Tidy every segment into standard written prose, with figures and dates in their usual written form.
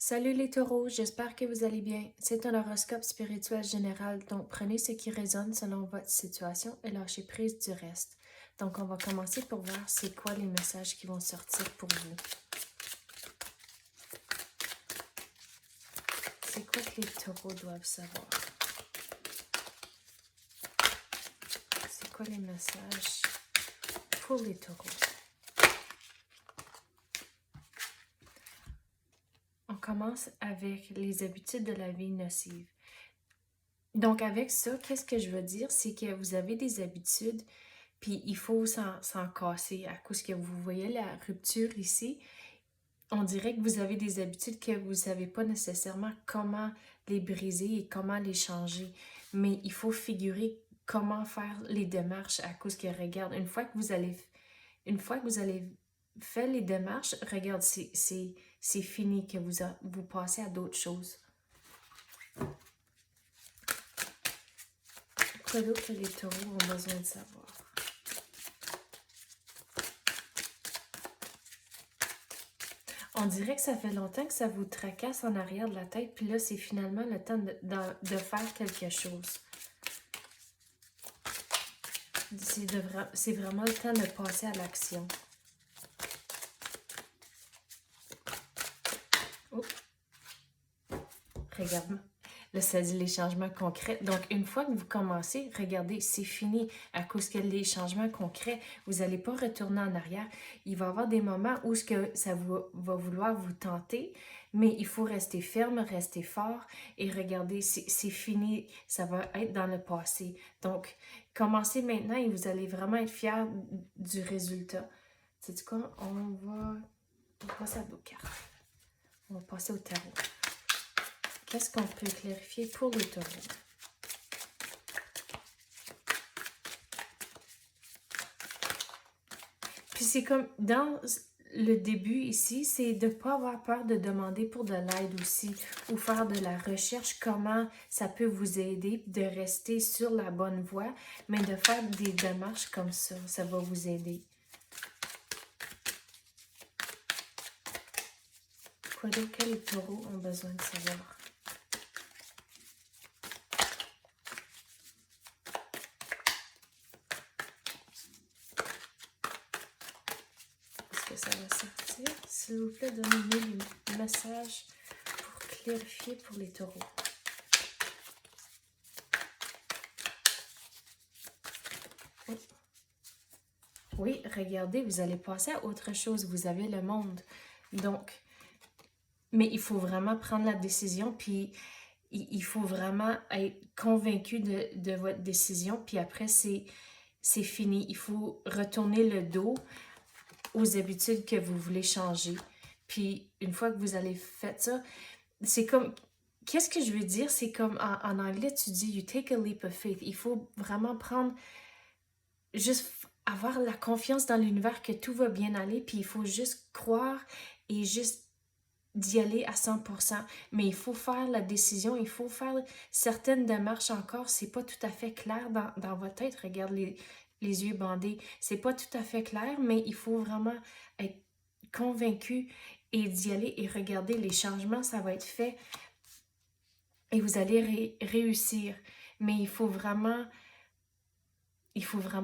Salut les taureaux, j'espère que vous allez bien. C'est un horoscope spirituel général, donc prenez ce qui résonne selon votre situation et lâchez prise du reste. Donc on va commencer pour voir c'est quoi les messages qui vont sortir pour vous. C'est quoi que les taureaux doivent savoir? C'est quoi les messages pour les taureaux? On commence avec les habitudes de la vie nocive. Donc avec ça, qu'est-ce que je veux dire? C'est que vous avez des habitudes, puis il faut s'en casser à cause que vous voyez la rupture ici. On dirait que vous avez des habitudes que vous ne savez pas nécessairement comment les briser et comment les changer. Mais il faut figurer comment faire les démarches à cause que, regarde, une fois que vous allez faire les démarches, regarde, c'est fini que vous passez à d'autres choses. Quoi d'autre que les taureaux ont besoin de savoir? On dirait que ça fait longtemps que ça vous tracasse en arrière de la tête, puis là, c'est finalement le temps de faire quelque chose. C'est vraiment le temps de passer à l'action. Oh. Regarde, là, ça dit les changements concrets. Donc, une fois que vous commencez, regardez, c'est fini. À cause que les changements concrets, vous n'allez pas retourner en arrière. Il va y avoir des moments où ça va vouloir vous tenter, mais il faut rester ferme, rester fort et regardez, c'est fini. Ça va être dans le passé. Donc, commencez maintenant et vous allez vraiment être fiers du résultat. C'est quoi? On va passer à d'autres cartes. On va passer au tarot. Qu'est-ce qu'on peut clarifier pour les taureaux? Puis c'est comme dans le début ici, c'est de ne pas avoir peur de demander pour de l'aide aussi ou faire de la recherche, comment ça peut vous aider de rester sur la bonne voie, mais de faire des démarches comme ça va vous aider. Quoi d'autre que les taureaux ont besoin de savoir? Ça va sortir. S'il vous plaît, donnez-moi les messages pour clarifier pour les taureaux. Oui, regardez, vous allez passer à autre chose. Vous avez le monde. Donc, mais il faut vraiment prendre la décision, puis il faut vraiment être convaincu de votre décision, puis après, c'est fini. Il faut retourner le dos aux habitudes que vous voulez changer. Puis, une fois que vous allez faire ça, c'est comme... Qu'est-ce que je veux dire? C'est comme en anglais, tu dis « you take a leap of faith ». Il faut vraiment prendre... Juste avoir la confiance dans l'univers que tout va bien aller, puis il faut juste croire et juste d'y aller à 100%. Mais il faut faire la décision, il faut faire certaines démarches encore. C'est pas tout à fait clair dans votre tête. Regarde les yeux bandés. C'est pas tout à fait clair, mais il faut vraiment être convaincu et d'y aller et regarder les changements. Ça va être fait et vous allez réussir. Mais il faut vraiment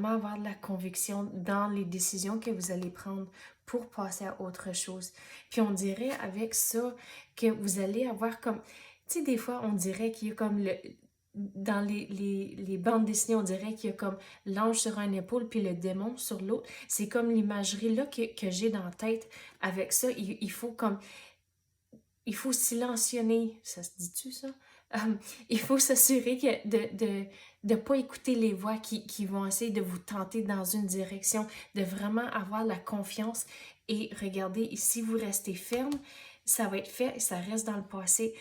avoir de la conviction dans les décisions que vous allez prendre pour passer à autre chose. Puis on dirait avec ça que vous allez avoir comme... Tu sais, des fois, on dirait qu'il y a comme dans les bandes dessinées, on dirait qu'il y a comme l'ange sur un épaule puis le démon sur l'autre. C'est comme l'imagerie là que j'ai dans la tête. Avec ça, il faut comme... Il faut silencionner. Ça se dit-tu, ça? Il faut s'assurer que de ne pas écouter les voix qui vont essayer de vous tenter dans une direction, de vraiment avoir la confiance et regardez, si vous restez ferme, ça va être fait et ça reste dans le passé.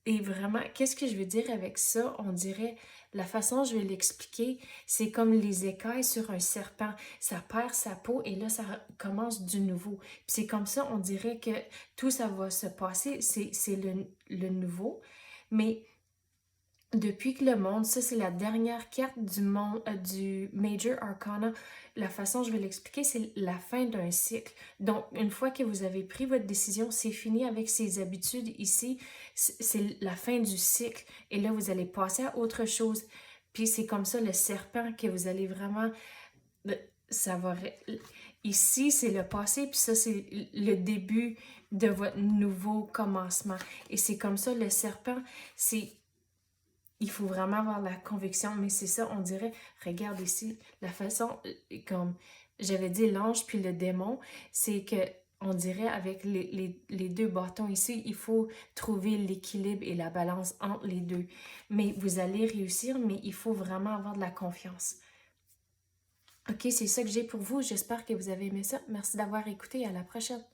Et vraiment, qu'est-ce que je veux dire avec ça? On dirait, la façon dont je vais l'expliquer, c'est comme les écailles sur un serpent. Ça perd sa peau et là, ça commence du nouveau. Puis c'est comme ça, on dirait que tout ça va se passer, c'est le nouveau. Mais depuis que le monde, ça c'est la dernière carte du monde, du Major Arcana, la façon je vais l'expliquer, c'est la fin d'un cycle. Donc, une fois que vous avez pris votre décision, c'est fini avec ces habitudes ici, c'est la fin du cycle. Et là, vous allez passer à autre chose. Puis c'est comme ça, le serpent, que vous allez vraiment... Ça va... Ici, c'est le passé, puis ça, c'est le début de votre nouveau commencement. Et c'est comme ça, le serpent, c'est... Il faut vraiment avoir la conviction, mais c'est ça, on dirait, regarde ici, la façon, comme j'avais dit, l'ange puis le démon, c'est que on dirait avec les deux bâtons ici, il faut trouver l'équilibre et la balance entre les deux. Mais vous allez réussir, mais il faut vraiment avoir de la confiance. Ok, c'est ça que j'ai pour vous. J'espère que vous avez aimé ça. Merci d'avoir écouté. À la prochaine.